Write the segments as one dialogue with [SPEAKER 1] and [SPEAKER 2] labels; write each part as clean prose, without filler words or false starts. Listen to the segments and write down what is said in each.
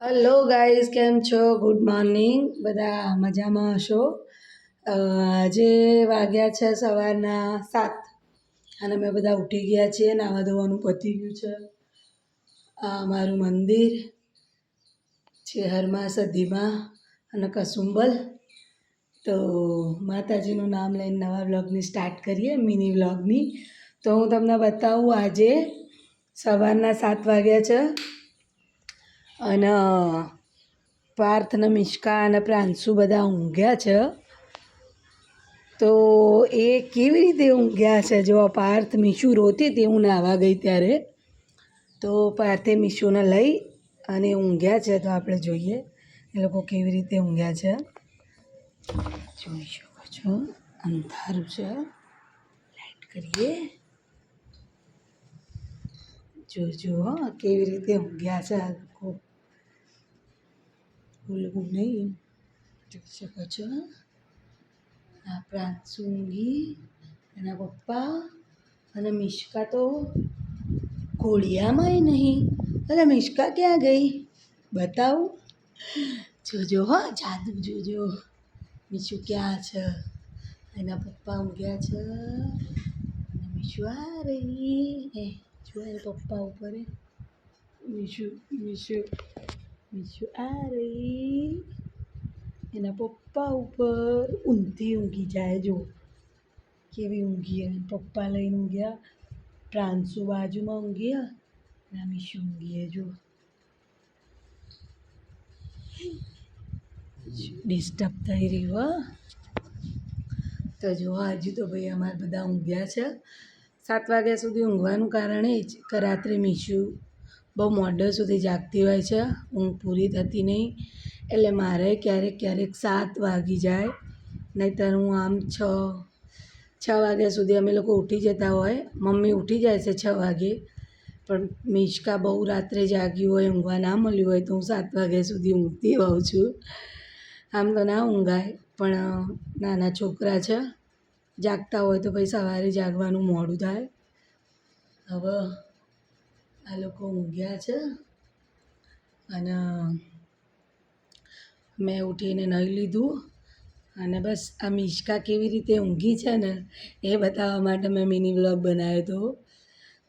[SPEAKER 1] Hello guys, કેમ છો? Good morning. બધા મજામાં હશો? આજે વાગ્યા છે સવારના 7 અને અમે બધા ઉઠી ગયા છીએ. નાવા ધોવાનું પતી ગયું છે. આ અમારું મંદિર છે હરમાં સધીમાં અને કસુંબલ. તો માતાજીનું નામ લઈને નવા વ્લોગની સ્ટાર્ટ કરીએ, મિની વ્લોગની. તો હું તમને બતાવું, આજે સવારના 7 વાગ્યા છે અને પાર્થ ને મિશ્કા અને પ્રાંશુ બધા ઊંઘ્યા છે. તો એ કેવી રીતે ઊંઘ્યા છે? જો પાર્થ મીશુ રોતી હતી હું નાહવા ગઈ ત્યારે, તો પાર્થે મીશુને લઈ અને ઊંઘ્યા છે. તો આપણે જોઈએ એ લોકો કેવી રીતે ઊંઘ્યા છે. જોઈ શકો છો, અંધારું છે, લાઈટ કરીએ. જોજો કેવી રીતે ઊંઘ્યા છે આ લોકો. ભૂલવું નહીં. જોઈ શકો છો, આ પ્રાંશુ ઊંઘી, એના પપ્પા અને મિશ્કા તો ઘોડિયામાંય નહીં. અરે મિશ્કા ક્યાં ગઈ? બતાવું. જોજો હા, જાદુ જોજો. મીશુ ક્યાં છે? એના પપ્પા ઊંઘ્યા છે અને મીશુ આ રહી. જો એના પપ્પા ઉપર મીશુ મીશુ મીશુ આ રહી એના પપ્પા ઉપર. ઊંધી ઊંઘી જાય. જો કેવી ઊંઘી. અને પપ્પા લઈને ઊંઘ્યા, પ્રાંશુ બાજુમાં ઊંઘ્યા અને મીશુ ઊંઘીએ. જો ડિસ્ટર્બ થઈ રહ્યું. તો જો હજુ તો ભાઈ અમારે બધા ઊંઘ્યા છે. 7 વાગ્યા સુધી ઊંઘવાનું કારણ એ જ કે રાત્રે મીશુ બહુ મોડે સુધી જાગતી હોય છે, ઊંઘ પૂરી થતી નહીં. એટલે મારે ક્યારેક ક્યારેક 7 વાગી જાય, નહીંતર હું આમ 6 વાગ્યા સુધી અમે લોકો ઉઠી જતા હોય. મમ્મી ઉઠી જાય છે 6 વાગે, પણ મિશ્કા બહુ રાત્રે જાગ્યું હોય, ઊંઘવા ના મળ્યું હોય, તો હું 7 વાગ્યા સુધી ઊંઘતી હોઉં છું. આમ તો ના ઊંઘાય, પણ નાના છોકરા છે, જાગતા હોય તો પછી સવારે જાગવાનું મોડું થાય. હવે આ લોકો ઊંઘ્યા છે અને મેં ઉઠીને નાહી લીધું અને બસ આ મિશ્કા કેવી રીતે ઊંઘી છે ને એ બતાવવા માટે મેં મિની વ્લોગ બનાવ્યો હતો.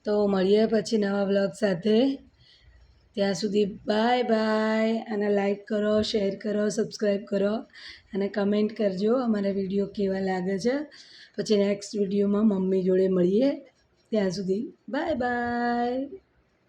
[SPEAKER 1] તો મળીએ પછી નવા વ્લોગ સાથે. ત્યાં સુધી બાય બાય. અને લાઈક કરો, શેર કરો, સબસ્ક્રાઈબ કરો અને કમેન્ટ કરજો અમારા વિડીયો કેવા લાગે છે. પછી નેક્સ્ટ વિડીયોમાં મમ્મી જોડે મળીએ. ત્યાં સુધી બાય બાય.